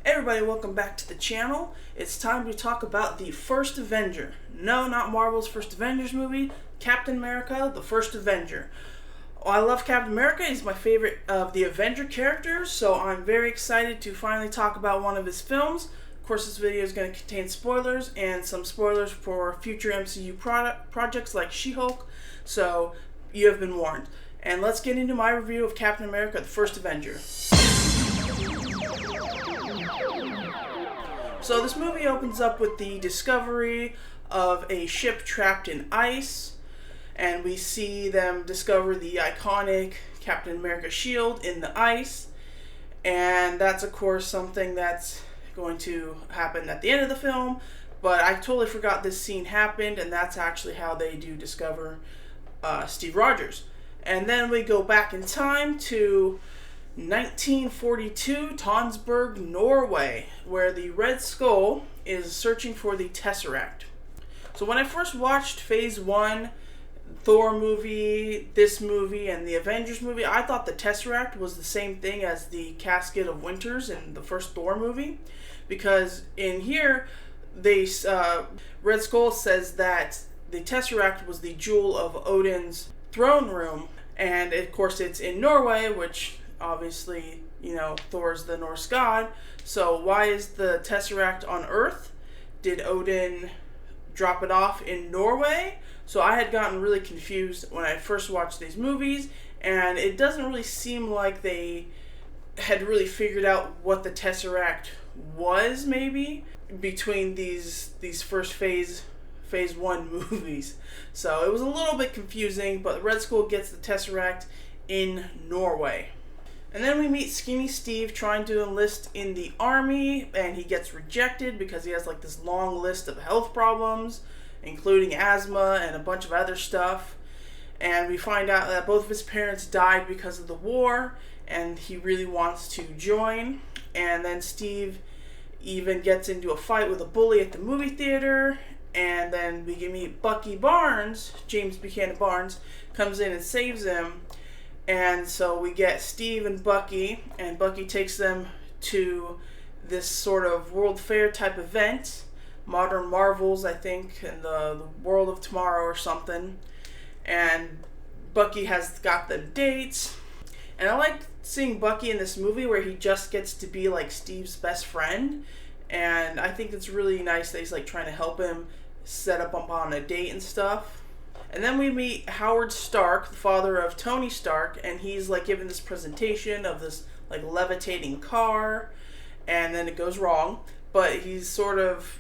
Hey everybody, welcome back to the channel. It's time to talk about the first Avenger. No, not Marvel's first Avengers movie, Captain America, the first Avenger. I love Captain America. He's my favorite of the Avenger characters, so I'm very excited to finally talk about one of his films. Of course, this video is going to contain spoilers and some spoilers for future MCU projects like She-Hulk, so you have been warned. And let's get into my review of Captain America, the first Avenger. So this movie opens up with the discovery of a ship trapped in ice, and we see them discover the iconic Captain America shield in the ice, and that's of course something that's going to happen at the end of the film, but I totally forgot this scene happened, and that's actually how they do discover Steve Rogers. And then we go back in time to 1942, Tonsberg, Norway, where the Red Skull is searching for the Tesseract. So when I first watched Phase 1, Thor movie, this movie, and the Avengers movie, I thought the Tesseract was the same thing as the Casket of Winters in the first Thor movie, because in here, Red Skull says that the Tesseract was the jewel of Odin's throne room, and of course it's in Norway, which obviously, Thor's the Norse god. So why is the Tesseract on Earth? Did Odin drop it off in Norway? So I had gotten really confused when I first watched these movies, and it doesn't really seem like they had really figured out what the Tesseract was, maybe, between these first Phase 1 movies. So it was a little bit confusing, but Red Skull gets the Tesseract in Norway. And then we meet Skinny Steve trying to enlist in the army, and he gets rejected because he has like this long list of health problems, including asthma and a bunch of other stuff. And we find out that both of his parents died because of the war, and he really wants to join. And then Steve even gets into a fight with a bully at the movie theater, and then we can meet Bucky Barnes. James Buchanan Barnes comes in and saves him. And so we get Steve and Bucky takes them to this sort of World Fair type event, Modern Marvels, I think, in the World of Tomorrow or something. And Bucky has got them dates. And I like seeing Bucky in this movie where he just gets to be like Steve's best friend. And I think it's really nice that he's like trying to help him set up on a date and stuff. And then we meet Howard Stark, the father of Tony Stark, and he's like giving this presentation of this like levitating car, and then it goes wrong, but he's sort of,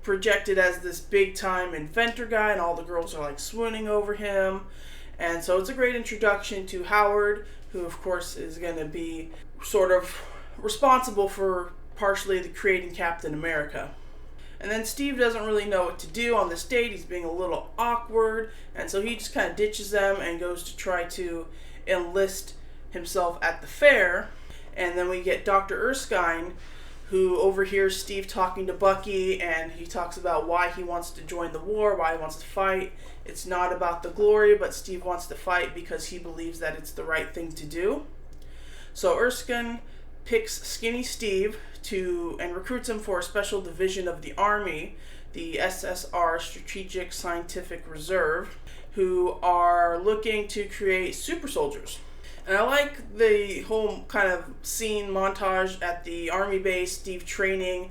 projected as this big time inventor guy, and all the girls are like swooning over him. And so it's a great introduction to Howard, who of course is going to be sort of responsible for partially the creating Captain America. And then Steve doesn't really know what to do on this date. He's being a little awkward, and so he just kind of ditches them and goes to try to enlist himself at the fair. And then we get Dr. Erskine, who overhears Steve talking to Bucky, and he talks about why he wants to join the war, why he wants to fight. It's not about the glory, but Steve wants to fight because he believes that it's the right thing to do. So Erskine picks Skinny Steve and recruits him for a special division of the Army, the SSR, Strategic Scientific Reserve, who are looking to create super soldiers. And I like the whole kind of scene montage at the Army base, Steve training,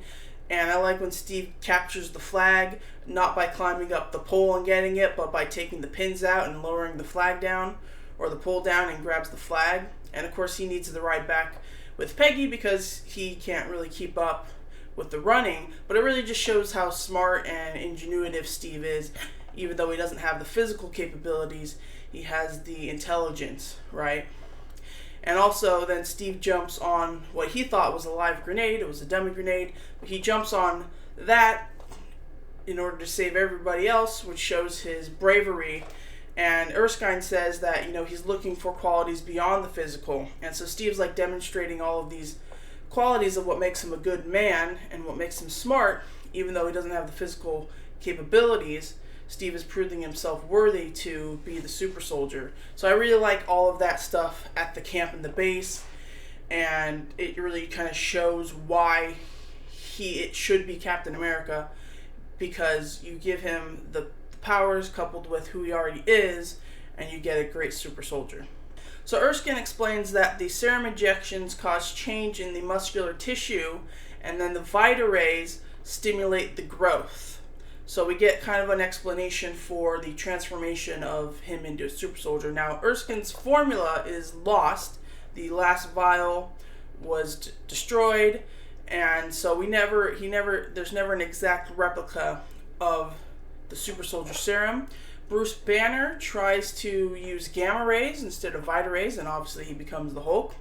and I like when Steve captures the flag, not by climbing up the pole and getting it, but by taking the pins out and lowering the flag down, or the pole down, and grabs the flag. And of course he needs the ride back with Peggy because he can't really keep up with the running, but it really just shows how smart and ingenuitive Steve is. Even though he doesn't have the physical capabilities, he has the intelligence, right? And also then Steve jumps on what he thought was a live grenade. It was a dummy grenade, but he jumps on that in order to save everybody else, which shows his bravery. And Erskine says that, he's looking for qualities beyond the physical. And so Steve's like demonstrating all of these qualities of what makes him a good man and what makes him smart, even though he doesn't have the physical capabilities. Steve is proving himself worthy to be the super soldier. So I really like all of that stuff at the camp and the base. and it really kind of shows why it should be Captain America, because you give him the powers coupled with who he already is, and you get a great super soldier. So Erskine explains that the serum injections cause change in the muscular tissue, and then the Vita rays stimulate the growth. So we get kind of an explanation for the transformation of him into a super soldier. Now, Erskine's formula is lost. The last vial was destroyed, and so there's never an exact replica of the super soldier serum. Bruce Banner tries to use gamma rays instead of Vita rays, and obviously he becomes the Hulk.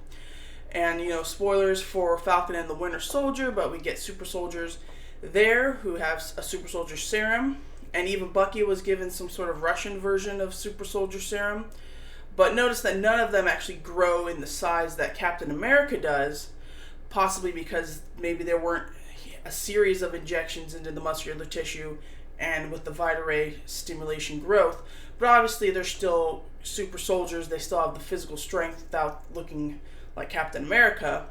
And, spoilers for Falcon and the Winter Soldier, but we get super soldiers there who have a super soldier serum, and even Bucky was given some sort of Russian version of super soldier serum. But notice that none of them actually grow in the size that Captain America does, possibly because maybe there weren't a series of injections into the muscular tissue and with the Vita ray stimulation growth. But obviously they're still super soldiers. They still have the physical strength without looking like Captain America.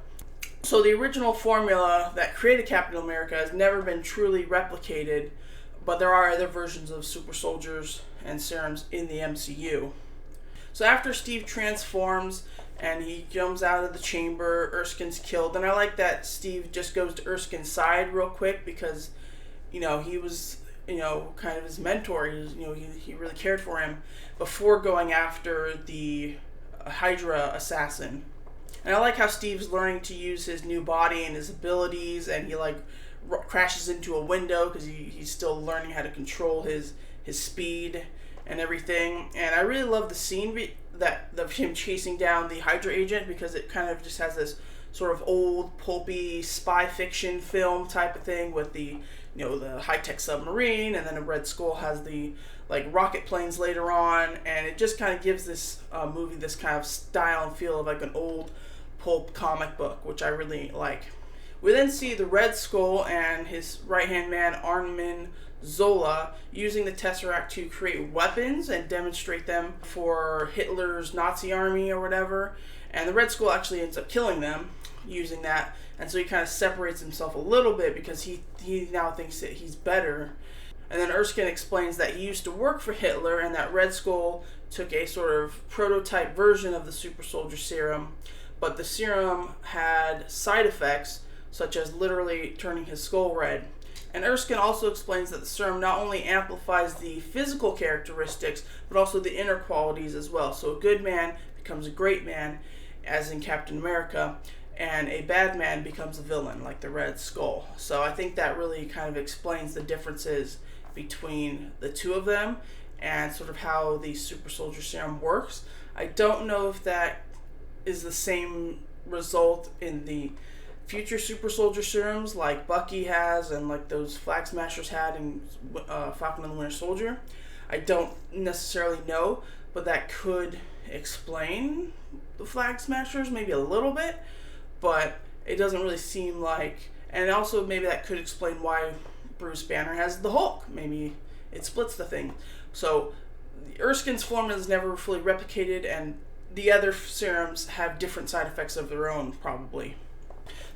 So the original formula that created Captain America has never been truly replicated, but there are other versions of super soldiers and serums in the MCU. So after Steve transforms and he jumps out of the chamber, Erskine's killed. And I like that Steve just goes to Erskine's side real quick because, he was, kind of his mentor. He really cared for him before going after the Hydra assassin. And I like how Steve's learning to use his new body and his abilities, and he crashes into a window because he's still learning how to control his speed and everything. And I really love the scene of him chasing down the Hydra agent, because it kind of just has this sort of old pulpy spy fiction film type of thing with the high-tech submarine, and then a Red Skull has the rocket planes later on, and it just kind of gives this movie this kind of style and feel of an old pulp comic book, which I really like. We then see the Red Skull and his right-hand man Armin Zola using the Tesseract to create weapons and demonstrate them for Hitler's Nazi army or whatever, and the Red Skull actually ends up killing them using that, and so he kind of separates himself a little bit because he now thinks that he's better. And then Erskine explains that he used to work for Hitler, and that Red Skull took a sort of prototype version of the super soldier serum, but the serum had side effects, such as literally turning his skull red. And Erskine also explains that the serum not only amplifies the physical characteristics, but also the inner qualities as well. So a good man becomes a great man, as in Captain America, and a bad man becomes a villain, like the Red Skull. So I think that really kind of explains the differences between the two of them and sort of how the super soldier serum works. I don't know if that is the same result in the future super soldier serums like Bucky has and like those Flag Smashers had in Falcon and the Winter Soldier. I don't necessarily know, but that could explain the Flag Smashers maybe a little bit, but it doesn't really seem like, and also maybe that could explain why Bruce Banner has the Hulk. Maybe it splits the thing. So Erskine's formula is never fully replicated, and the other serums have different side effects of their own, probably.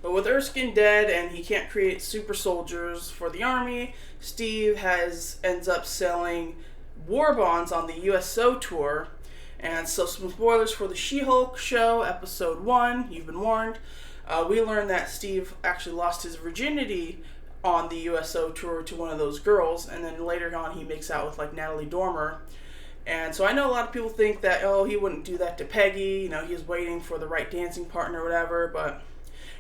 But with Erskine dead and he can't create super soldiers for the army, Steve ends up selling war bonds on the USO tour. And so some spoilers for the She-Hulk show, episode 1, you've been warned. We learned that Steve actually lost his virginity on the USO tour to one of those girls, and then later on he makes out with Natalie Dormer. And so I know a lot of people think that, he wouldn't do that to Peggy, he was waiting for the right dancing partner or whatever, but,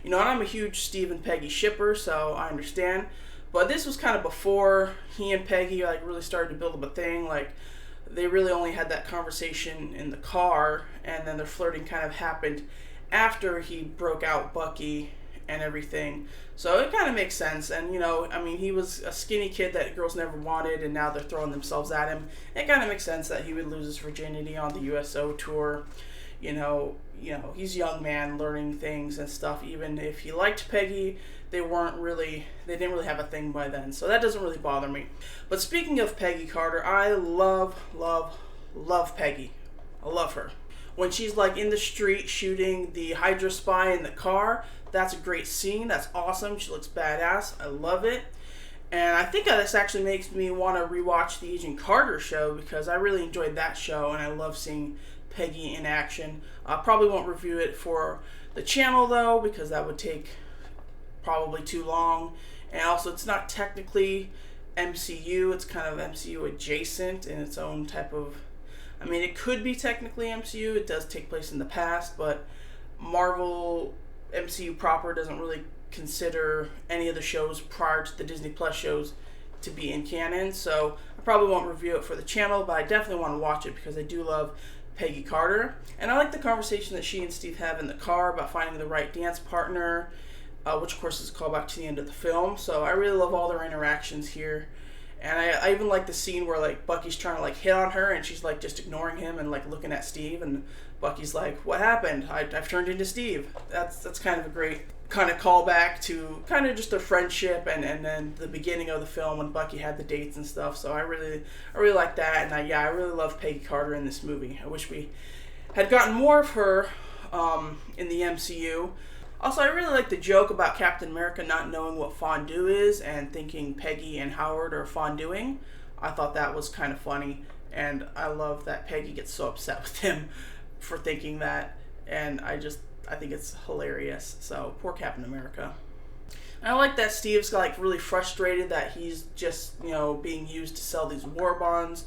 and I'm a huge Steve and Peggy shipper, so I understand. But this was kind of before he and Peggy, really started to build up a thing. They really only had that conversation in the car, and then their flirting kind of happened after he broke out Bucky and everything. So it kind of makes sense. And, he was a skinny kid that girls never wanted, and now they're throwing themselves at him. It kind of makes sense that he would lose his virginity on the USO tour. He's a young man learning things and stuff. Even if he liked Peggy, they didn't really have a thing by then. So that doesn't really bother me. But speaking of Peggy Carter, I love Peggy. I love her. when she's like in the street shooting the Hydra spy in the car, that's a great scene. That's awesome. She looks badass. I love it. And I think this actually makes me want to rewatch the Agent Carter show, because I really enjoyed that show and I love seeing Peggy in action. I probably won't review it for the channel though, because that would take probably too long. And also, it's not technically MCU, it's kind of MCU adjacent in its own type of, I mean, it could be technically MCU, it does take place in the past, but Marvel MCU proper doesn't really consider any of the shows prior to the Disney Plus shows to be in canon, so I probably won't review it for the channel, but I definitely want to watch it because I do love Peggy Carter. And I like the conversation that she and Steve have in the car about finding the right dance partner, which of course is a callback to the end of the film. So I really love all their interactions here. And I even like the scene where like Bucky's trying to like hit on her and she's like just ignoring him and like looking at Steve, and Bucky's like, "What happened? I've turned into Steve." That's kind of a great kind of callback to kind of just their friendship and then the beginning of the film when Bucky had the dates and stuff. So I really like that, and I really love Peggy Carter in this movie. I wish we had gotten more of her in the MCU. Also, I really like the joke about Captain America not knowing what fondue is and thinking Peggy and Howard are fonduing. I thought that was kind of funny, and I love that Peggy gets so upset with him for thinking that, and I think it's hilarious. So, poor Captain America. And I like that Steve's like really frustrated that he's just, being used to sell these war bonds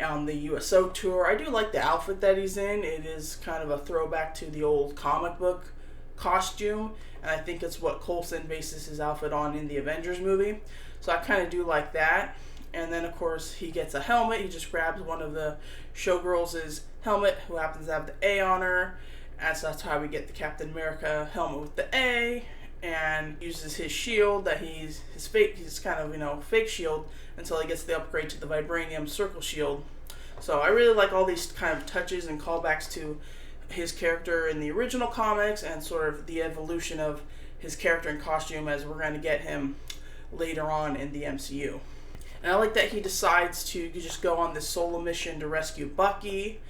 on the USO tour. I do like the outfit that he's in. It is kind of a throwback to the old comic book costume, and I think it's what Coulson bases his outfit on in the Avengers movie. So I kind of do like that. And then of course he gets a helmet. He just grabs one of the showgirls' helmet, who happens to have the A on her, and so that's how we get the Captain America helmet with the A, and uses his shield that he's kind of fake shield until he gets the upgrade to the vibranium circle shield. So I really like all these kind of touches and callbacks to his character in the original comics and sort of the evolution of his character and costume as we're going to get him later on in the MCU. And I like that he decides to just go on this solo mission to rescue Bucky,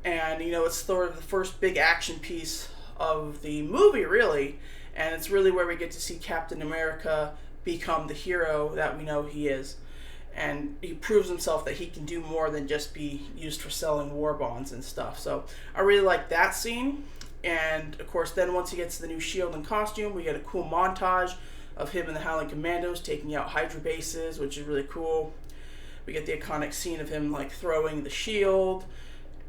and it's sort of the first big action piece of the movie, really, and it's really where we get to see Captain America become the hero that we know he is. And he proves himself that he can do more than just be used for selling war bonds and stuff. So I really like that scene. And of course, then once he gets the new shield and costume, we get a cool montage of him and the Howling Commandos taking out Hydra bases, which is really cool. We get the iconic scene of him like throwing the shield.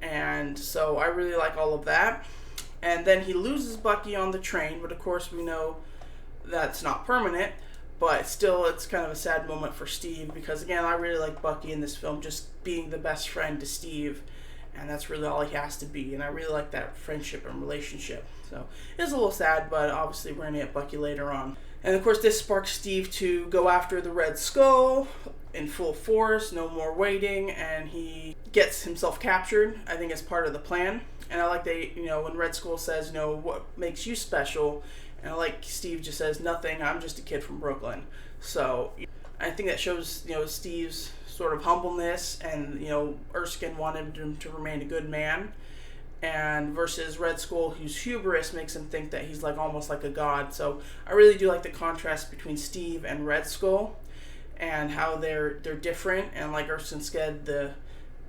And so I really like all of that. And then he loses Bucky on the train, but of course we know that's not permanent. But still, it's kind of a sad moment for Steve, because again, I really like Bucky in this film just being the best friend to Steve, and that's really all he has to be, and I really like that friendship and relationship. So it's a little sad, but obviously we're going to get Bucky later on. And of course, this sparks Steve to go after the Red Skull in full force, no more waiting, and he gets himself captured, I think, as part of the plan. And I like that, when Red Skull says, what makes you special? And I like Steve just says, "Nothing, I'm just a kid from Brooklyn." So I think that shows, Steve's sort of humbleness, and, Erskine wanted him to remain a good man. And versus Red Skull, whose hubris makes him think that he's like almost like a god. So I really do like the contrast between Steve and Red Skull and how they're different. And like Erskine said,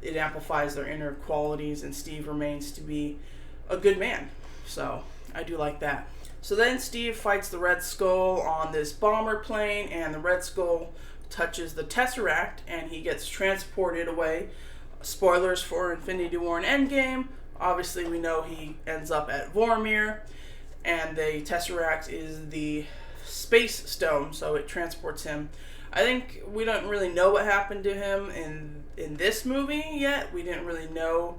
it amplifies their inner qualities, and Steve remains to be a good man. So I do like that. So then Steve fights the Red Skull on this bomber plane, and the Red Skull touches the Tesseract, and he gets transported away. Spoilers for Infinity War and Endgame. Obviously, we know he ends up at Vormir, and the Tesseract is the space stone, so it transports him. I think we don't really know what happened to him in this movie yet. We didn't really know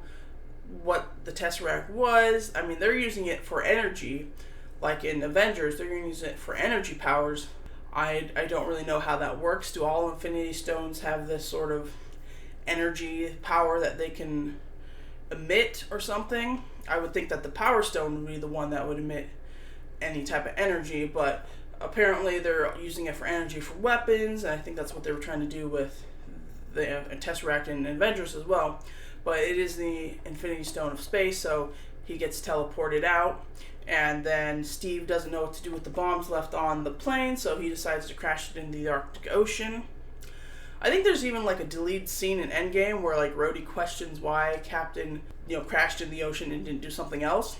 what the Tesseract was. I mean, they're using it for energy. Like in Avengers, they're going to use it for energy powers. I don't really know how that works. Do all Infinity Stones have this sort of energy power that they can emit or something? I would think that the Power Stone would be the one that would emit any type of energy, but apparently they're using it for energy for weapons, and I think that's what they were trying to do with the Tesseract in Avengers as well. but it is the Infinity Stone of Space, so he gets teleported out. And then Steve doesn't know what to do with the bombs left on the plane, so he decides to crash it into the Arctic Ocean. I think there's even like a deleted scene in Endgame where like Rhodey questions why Captain, crashed in the ocean and didn't do something else,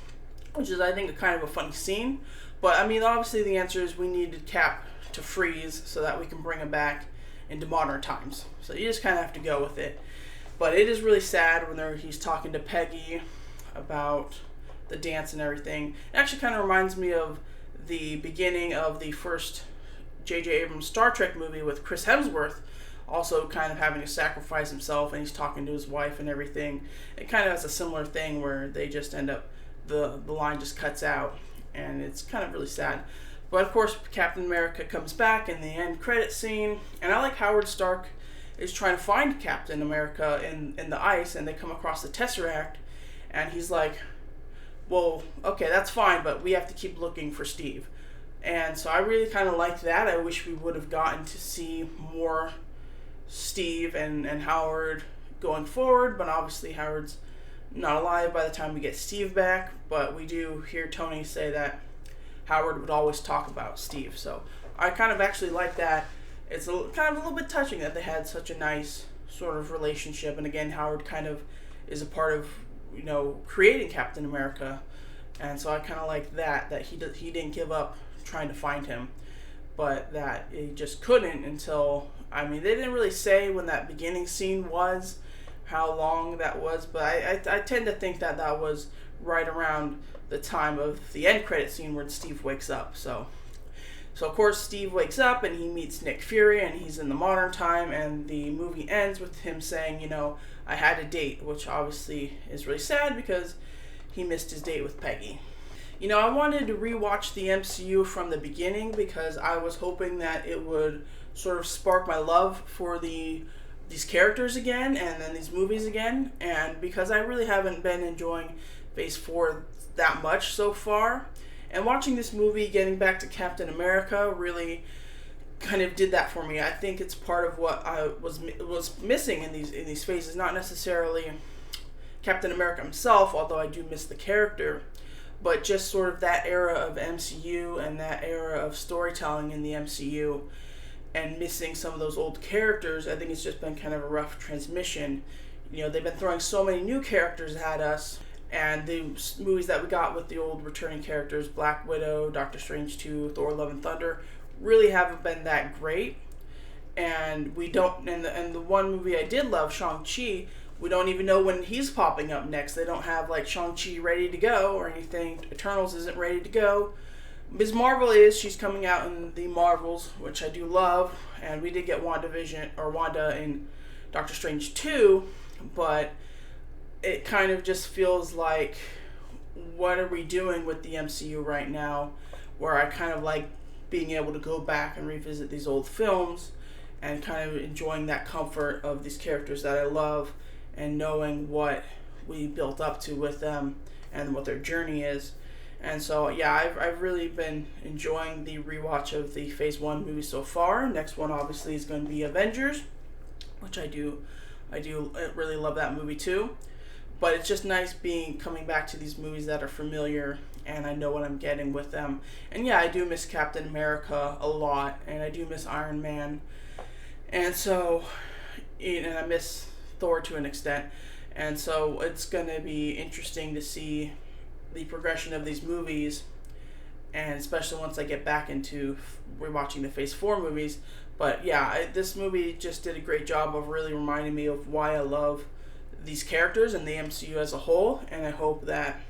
which is, I think, a kind of a funny scene. But I mean, obviously the answer is we needed Cap to freeze so that we can bring him back into modern times. So you just kind of have to go with it. But it is really sad when he's talking to Peggy about the dance and everything. It actually kind of reminds me of the beginning of the first J.J. Abrams Star Trek movie with Chris Hemsworth, also kind of having to sacrifice himself, and he's talking to his wife and everything. It kind of has a similar thing where they just end up, the line just cuts out, and it's kind of really sad. But of course, Captain America comes back in the end credit scene, and I like Howard Stark is trying to find Captain America in the ice, and they come across the Tesseract, and he's like, well, okay, that's fine, but we have to keep looking for Steve. And so I really kind of like that. I wish we would have gotten to see more Steve and Howard going forward, but obviously Howard's not alive by the time we get Steve back. But we do hear Tony say that Howard would always talk about Steve, so I kind of actually like that. It's kind of a little bit touching that they had such a nice sort of relationship, and again, Howard kind of is a part of creating Captain America, and so I kind of like that he didn't give up trying to find him, but that he just couldn't until, I mean, they didn't really say when that beginning scene was, how long that was, but I tend to think that was right around the time of the end credit scene where Steve wakes up. So of course Steve wakes up and he meets Nick Fury, and he's in the modern time, and the movie ends with him saying, I had a date, which obviously is really sad because he missed his date with Peggy. I wanted to rewatch the MCU from the beginning because I was hoping that it would sort of spark my love for these characters again, and then these movies again, and because I really haven't been enjoying Phase 4 that much so far, and watching this movie, getting back to Captain America, really kind of did that for me. I think it's part of what I was missing in these phases, not necessarily Captain America himself, although I do miss the character, but just sort of that era of MCU and that era of storytelling in the MCU, and missing some of those old characters. I think it's just been kind of a rough transmission. They've been throwing so many new characters at us, and the movies that we got with the old returning characters, Black Widow, Doctor Strange 2, Thor: Love and Thunder, really haven't been that great. And we don't, and the one movie I did love, Shang-Chi, we don't even know when he's popping up next. They don't have like Shang-Chi ready to go or anything. Eternals isn't ready to go. Ms. Marvel is. She's coming out in the Marvels, which I do love, and we did get Wanda in Doctor Strange 2, but it kind of just feels like, what are we doing with the MCU right now, where I kind of like being able to go back and revisit these old films and kind of enjoying that comfort of these characters that I love and knowing what we built up to with them and what their journey is. And so, yeah, I've really been enjoying the rewatch of the Phase 1 movie so far. Next one, obviously, is going to be Avengers, which I do really love that movie too. But it's just nice coming back to these movies that are familiar, and I know what I'm getting with them. And yeah, I do miss Captain America a lot, and I do miss Iron Man. And so, and I miss Thor to an extent. And so it's going to be interesting to see the progression of these movies, and especially once I get back into rewatching the Phase 4 movies. But yeah, this movie just did a great job of really reminding me of why I love these characters and the MCU as a whole, and I hope that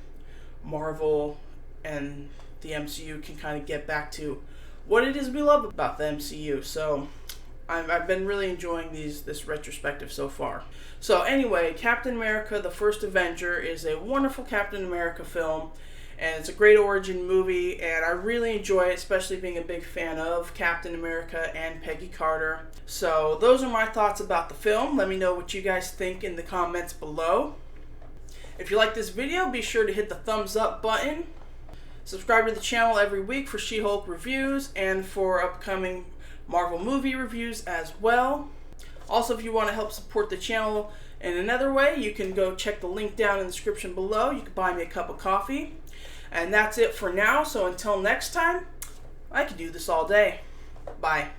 Marvel and the MCU can kind of get back to what it is we love about the MCU. So I've been really enjoying this retrospective so far. So anyway, Captain America, the First Avenger, is a wonderful Captain America film, and it's a great origin movie, and I really enjoy it, especially being a big fan of Captain America and Peggy Carter. So those are my thoughts about the film. Let me know what you guys think in the comments below. If you like this video, be sure to hit the thumbs up button. Subscribe to the channel every week for She-Hulk reviews and for upcoming Marvel movie reviews as well. Also, if you want to help support the channel, And another way, you can go check the link down in the description below. You can buy me a cup of coffee. And that's it for now. So until next time, I could do this all day. Bye.